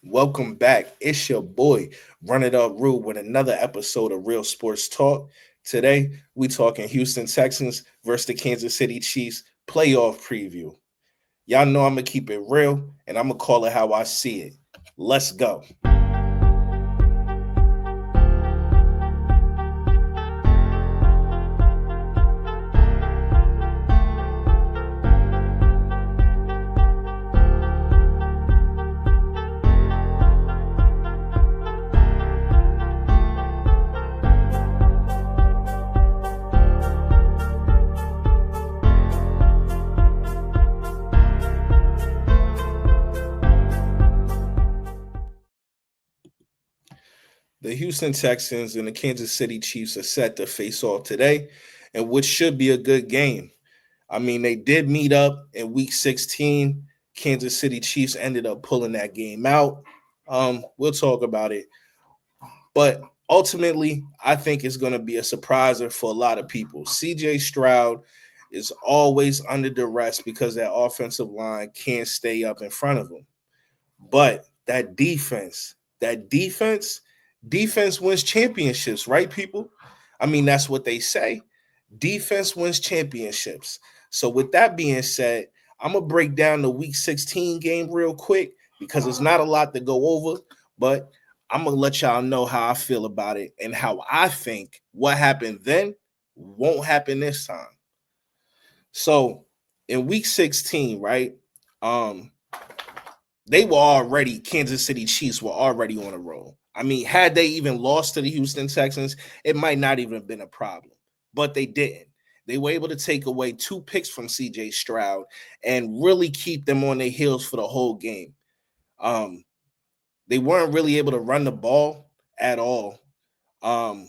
Welcome back. It's your boy, Run It Up Rue, with another episode of Real Sports Talk. Today, we talking Houston Texans versus the Kansas City Chiefs playoff preview. Y'all know I'm going to keep it real, and I'm going to call it how I see it. Let's go. The Houston Texans and the Kansas City Chiefs are set to face off today, and which should be a good game. I mean, they did meet up in week 16. Kansas City Chiefs ended up pulling that game out. We'll talk about it. But ultimately, I think it's going to be a surpriser for a lot of people. CJ Stroud is always under duress because that offensive line can't stay up in front of him. But that defense wins championships, right, people? I mean, that's what they say. Defense wins championships. So, with that being said, I'm going to break down the week 16 game real quick because it's not a lot to go over, but I'm going to let y'all know how I feel about it and how I think what happened then won't happen this time. So, in week 16, right? Um, they were already Kansas City Chiefs were already on a roll. I mean, had they even lost to the Houston Texans, it might not even have been a problem, but they didn't. They were able to take away 2 picks from CJ Stroud and really keep them on their heels for the whole game. Um, they weren't really able to run the ball at all. Um,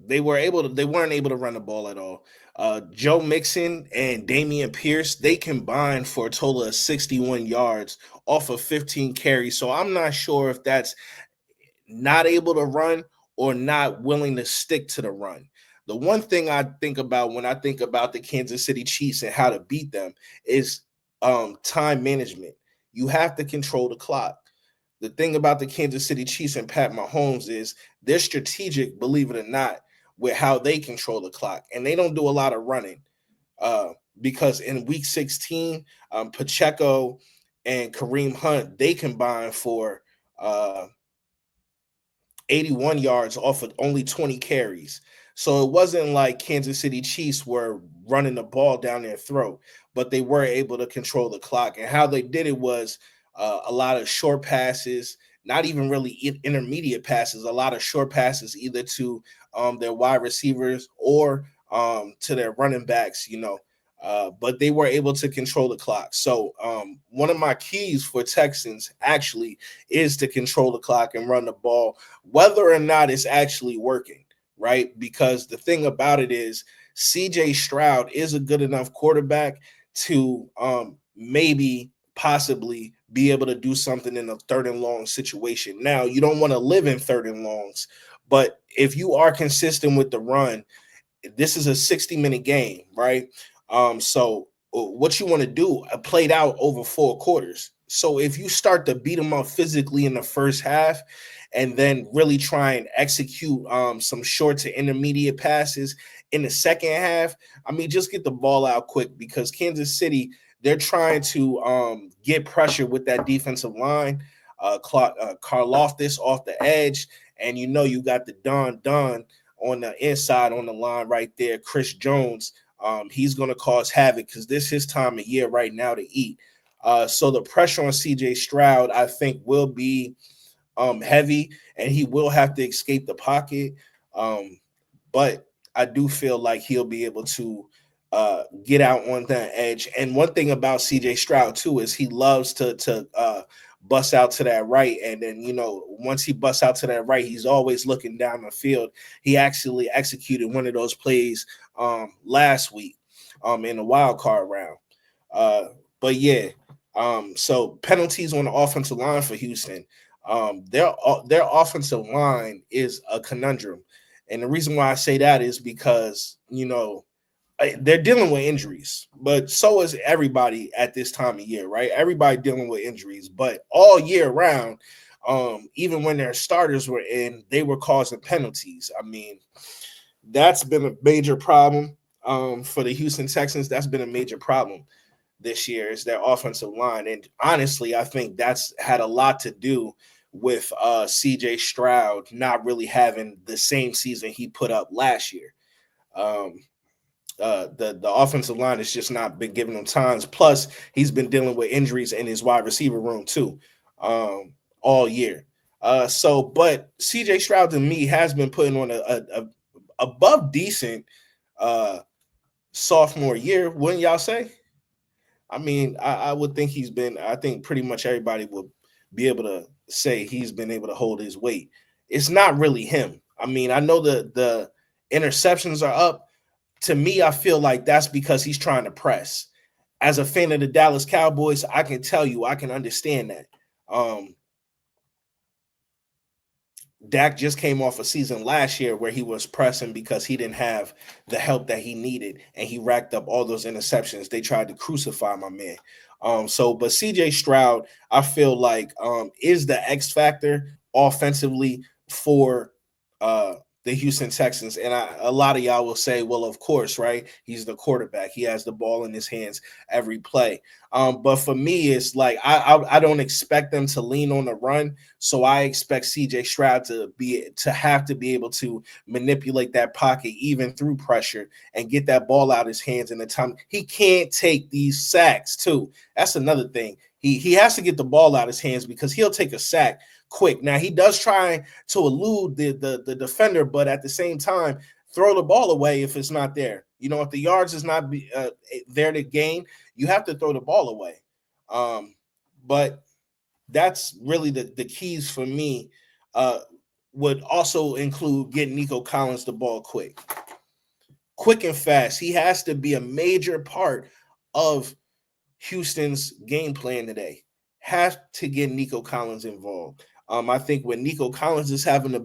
they weren't able to run the ball at all. Joe Mixon and Damian Pierce, they combined for a total of 61 yards off of 15 carries. So I'm not sure if that's not able to run or not willing to stick to the run. The one thing I think about when I think about the Kansas City Chiefs and how to beat them is time management. You have to control the clock. The thing about the Kansas City Chiefs and Pat Mahomes is they're strategic, believe it or not, with how they control the clock, and they don't do a lot of running. Uh, because in Week 16, Pacheco and Kareem Hunt they combined for 81 yards off of only 20 carries. So it wasn't like Kansas City Chiefs were running the ball down their throat, but they were able to control the clock. And how they did it was a lot of short passes, not even really intermediate passes, a lot of short passes either to their wide receivers or to their running backs, but they were able to control the clock. So one of my keys for Texans actually is to control the clock and run the ball, whether or not it's actually working, right? Because the thing about it is CJ Stroud is a good enough quarterback to maybe possibly be able to do something in a third and long situation. Now, you don't want to live in third and longs, but if you are consistent with the run, this is a 60-minute game, right? So what you want to do, played out over 4 quarters. So if you start to beat them up physically in the first half and then really try and execute some short to intermediate passes in the second half, I mean, just get the ball out quick because Kansas City, they're trying to get pressure with that defensive line. Karloftis off the edge, and you got the Don on the inside on the line right there. Chris Jones, he's going to cause havoc because this is his time of year right now to eat. So the pressure on CJ Stroud, I think, will be heavy, and he will have to escape the pocket. But I do feel like he'll be able to get out on that edge. And one thing about CJ Stroud too is he loves to bust out to that right, and then once he busts out to that right, he's always looking down the field. He actually executed one of those plays last week in the wild card round. But yeah, so penalties on the offensive line for Houston. Their offensive line is a conundrum, and the reason why I say that is because they're dealing with injuries, but so is everybody at this time of year, right? Everybody dealing with injuries, but all year round, even when their starters were in, they were causing penalties. I mean, that's been a major problem for the Houston Texans. That's been a major problem this year is their offensive line. And honestly, I think that's had a lot to do with CJ Stroud not really having the same season he put up last year. Um, the offensive line has just not been giving him times. Plus, he's been dealing with injuries in his wide receiver room too, all year. But CJ Stroud to me has been putting on a above decent uh, sophomore year. Wouldn't y'all say? I mean, I would think he's been. I think pretty much everybody would be able to say he's been able to hold his weight. It's not really him. I mean, I know the interceptions are up. To me, I feel like that's because he's trying to press. As a fan of the Dallas Cowboys, I can tell you, I can understand that. Um, Dak just came off a season last year where he was pressing because he didn't have the help that he needed, and he racked up all those interceptions. They tried to crucify my man. But CJ Stroud, I feel like is the X factor offensively for uh the Houston Texans. And a lot of y'all will say, well, of course, right? He's the quarterback. He has the ball in his hands every play. But for me, it's like I don't expect them to lean on the run. So I expect CJ Stroud to have to be able to manipulate that pocket even through pressure and get that ball out of his hands in the time. He can't take these sacks too. That's another thing. He has to get the ball out of his hands because he'll take a sack quick. Now he does try to elude the defender, but at the same time, throw the ball away if it's not there. You know, if the yards is not there to gain, you have to throw the ball away. But that's really the keys for me. Would also include getting Nico Collins the ball quick and fast. He has to be a major part of Houston's game plan today. Have to get Nico Collins involved. I think when Nico Collins is having a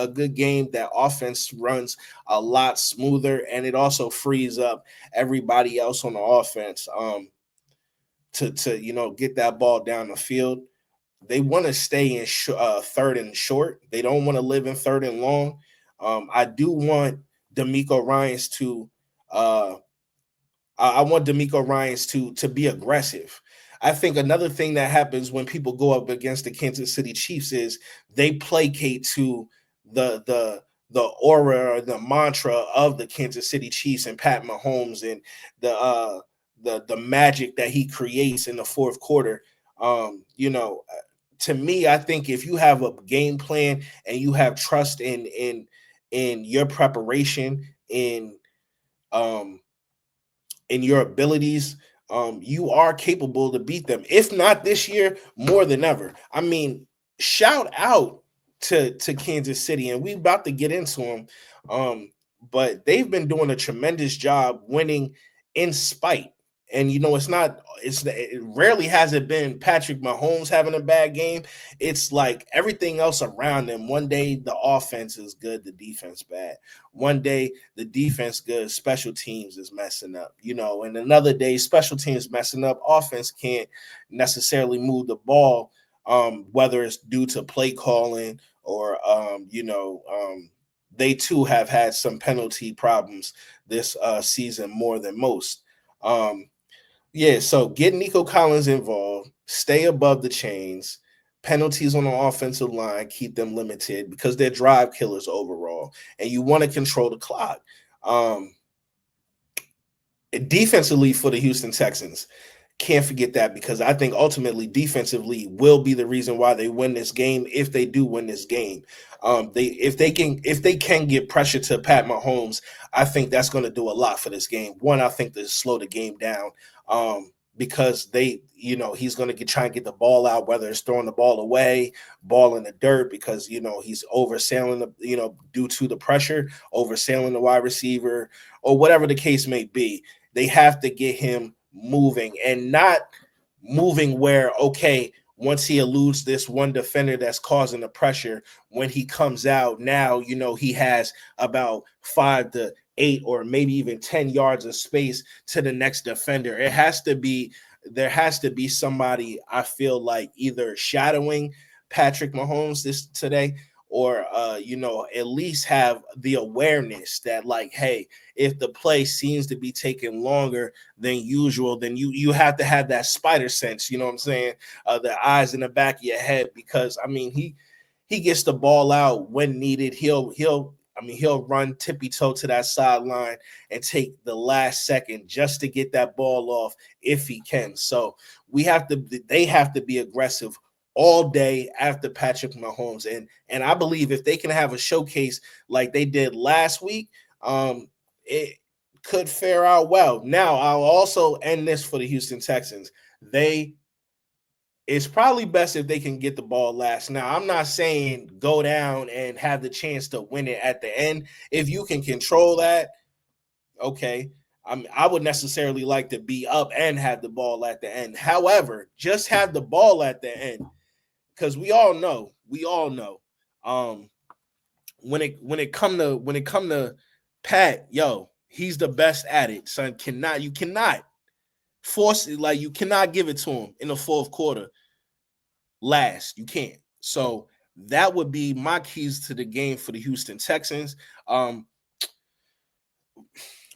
good game, that offense runs a lot smoother, and it also frees up everybody else on the offense to get that ball down the field. They want to stay in third and short. They don't want to live in third and long. I do want D'Amico Ryans to I want D'Amico Ryans to be aggressive. I think another thing that happens when people go up against the Kansas City Chiefs is they placate to the aura or the mantra of the Kansas City Chiefs and Pat Mahomes and the magic that he creates in the fourth quarter. To me, I think if you have a game plan and you have trust in your preparation um in your abilities, you are capable to beat them. If not this year, more than ever. I mean, shout out to Kansas City, and we about to get into them. But they've been doing a tremendous job winning in spite. And it rarely has it been Patrick Mahomes having a bad game. It's like everything else around them. One day the offense is good, the defense bad. One day the defense good, special teams is messing up, and another day special teams messing up, offense can't necessarily move the ball, whether it's due to play calling or they too have had some penalty problems this season more than most. So get Nico Collins involved, stay above the chains. Penalties on the offensive line, keep them limited because they're drive killers overall, and you want to control the clock. Defensively for the Houston Texans, can't forget that because I think ultimately defensively will be the reason why they win this game if they do win this game. If they can get pressure to Pat Mahomes, I think that's going to do a lot for this game. One, I think to slow the game down because he's going to try and get the ball out, whether it's throwing the ball away, ball in the dirt, because he's oversailing due to the pressure, oversailing the wide receiver or whatever the case may be. They have to get him moving and not moving where, okay, once he eludes this one defender that's causing the pressure, when he comes out now, he has about 5 to 8 or maybe even 10 yards of space to the next defender. There has to be somebody, I feel like, either shadowing Patrick Mahomes this today, or at least have the awareness that, like, hey, if the play seems to be taking longer than usual, then you have to have that spider sense, you know what I'm saying? The eyes in the back of your head, because I mean he gets the ball out when needed. He'll run tippy toe to that sideline and take the last second just to get that ball off if he can. So they have to be aggressive all day after Patrick Mahomes. And I believe if they can have a showcase like they did last week, it could fare out well. Now, I'll also end this for the Houston Texans. It's probably best if they can get the ball last. Now, I'm not saying go down and have the chance to win it at the end. If you can control that, okay. I would necessarily like to be up and have the ball at the end. However, just have the ball at the end, because we all know, when it come to Pat, yo, he's the best at it. Son, you cannot force it. Like, you cannot give it to him in the fourth quarter last. You can't. So that would be my keys to the game for the Houston Texans.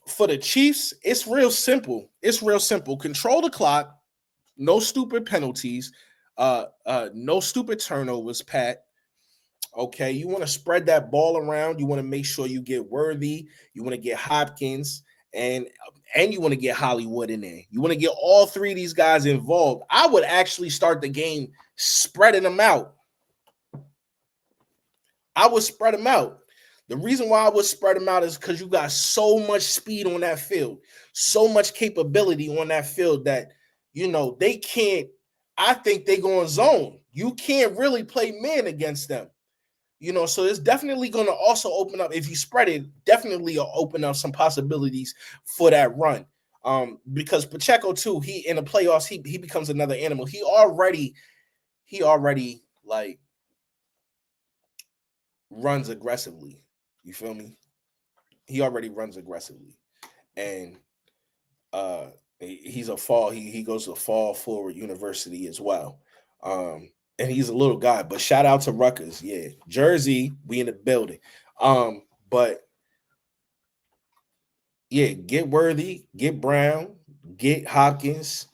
For the Chiefs, it's real simple. Control the clock. No stupid penalties. No stupid turnovers, Pat. Okay, you want to spread that ball around. You want to make sure you get Worthy. You want to get Hopkins, and you want to get Hollywood in there. You want to get all three of these guys involved. I would actually start the game spreading them out. I would spread them out. The reason why I would spread them out is because you got so much speed on that field, so much capability on that field that, they can't. I think they go in zone. You can't really play man against them. So it's definitely going to also open up, if you spread it, definitely open up some possibilities for that run. Because Pacheco too, he in the playoffs, he becomes another animal. He already like runs aggressively. You feel me? He already runs aggressively, and he's a fall. He goes to a fall forward university as well. And he's a little guy, but shout out to Rutgers. Yeah. Jersey, we in the building. But yeah, get Worthy, get Brown, get Hopkins.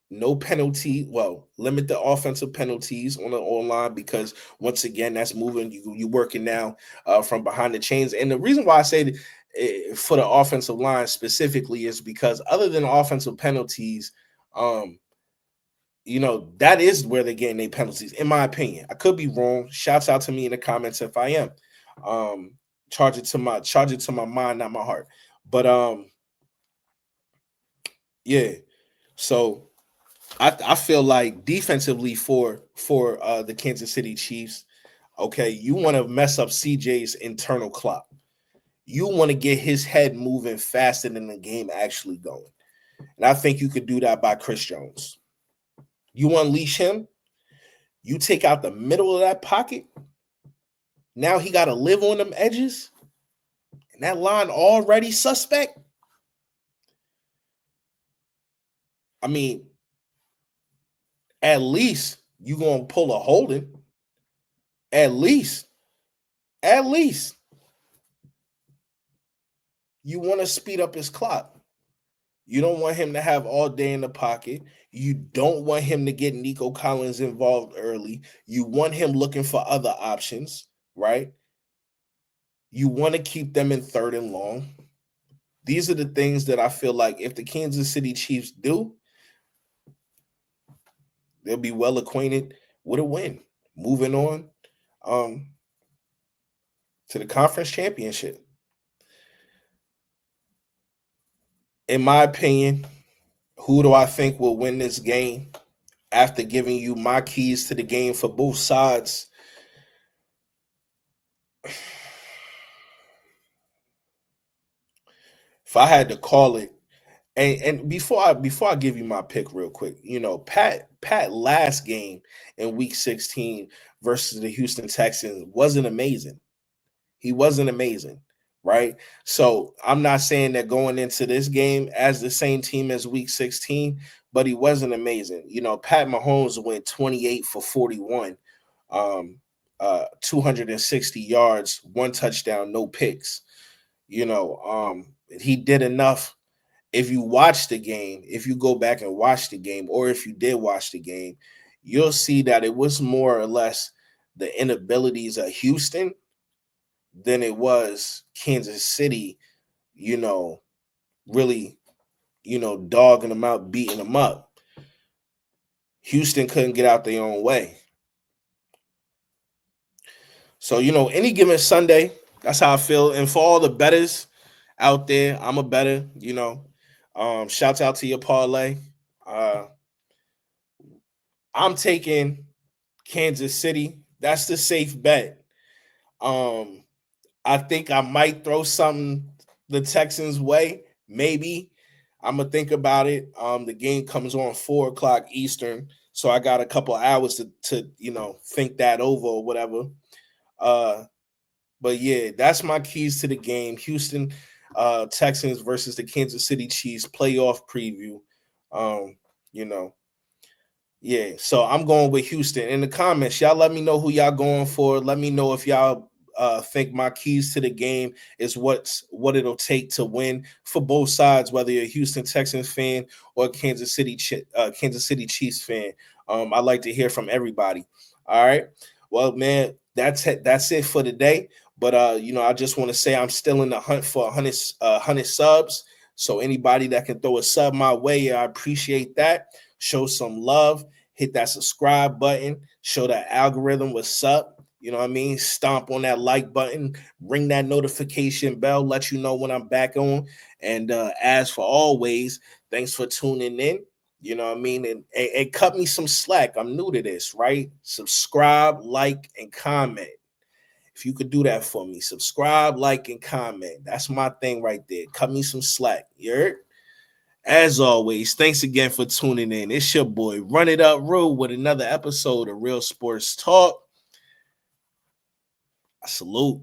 No penalty. Well, limit the offensive penalties on the online, because once again, that's moving. You working now from behind the chains. And the reason why I say for the offensive line specifically is because, other than offensive penalties, that is where they're getting their penalties, in my opinion. I could be wrong. Shouts out to me in the comments if I am. Charge it to my mind, not my heart. But yeah. So I feel like defensively for the Kansas City Chiefs, okay, you want to mess up CJ's internal clock. You want to get his head moving faster than the game actually going. And I think you could do that by Chris Jones. You unleash him, you take out the middle of that pocket. Now he got to live on them edges. And that line already suspect. I mean, at least you going to pull a holding. At least. You want to speed up his clock. You don't want him to have all day in the pocket. You don't want him to get Nico Collins involved early. You want him looking for other options, right? You want to keep them in third and long. These are the things that I feel like if the Kansas City Chiefs do, they'll be well acquainted with a win. Moving on to the conference championship. In my opinion, who do I think will win this game? After giving you my keys to the game for both sides, if I had to call it, and before I give you my pick real quick, Pat last game in week 16 versus the Houston Texans wasn't amazing. He wasn't amazing, right? So I'm not saying that going into this game as the same team as week 16, but he wasn't amazing. You know, Pat Mahomes went 28 for 41, 260 yards, one touchdown, no picks. He did enough. If you watch the game, if you go back and watch the game, or if you did watch the game, you'll see that it was more or less the inabilities of Houston than it was Kansas City, you know, really, dogging them out, beating them up. Houston couldn't get out their own way. So, any given Sunday, that's how I feel. And for all the bettors out there, I'm a better. Shouts out to your parlay. Uh, I'm taking Kansas City. That's the safe bet. Um, I think I might throw something the Texans' way. Maybe. I'm gonna think about it. The game comes on 4 o'clock Eastern, so I got a couple hours to think that over or whatever. But yeah, that's my keys to the game. Houston Texans versus the Kansas City Chiefs playoff preview. Um, you know, yeah, so I'm going with Houston. In the comments, y'all let me know who y'all going for. Let me know if y'all think my keys to the game is what it'll take to win for both sides, whether you're a Houston Texans fan or a Kansas City Chiefs fan. I like to hear from everybody. All right. Well, man, that's it. That's it for today. But I just want to say I'm still in the hunt for 100 subs. So anybody that can throw a sub my way, I appreciate that. Show some love. Hit that subscribe button. Show that algorithm what's up. You know what I mean? Stomp on that like button. Ring that notification bell. Let you know when I'm back on. And as for always, thanks for tuning in. You know what I mean? And cut me some slack. I'm new to this, right? Subscribe, like, and comment. If you could do that for me, subscribe, like, and comment. That's my thing right there. Cut me some slack. You heard? As always, thanks again for tuning in. It's your boy, Run It Up Rule, with another episode of Real Sports Talk. I salute.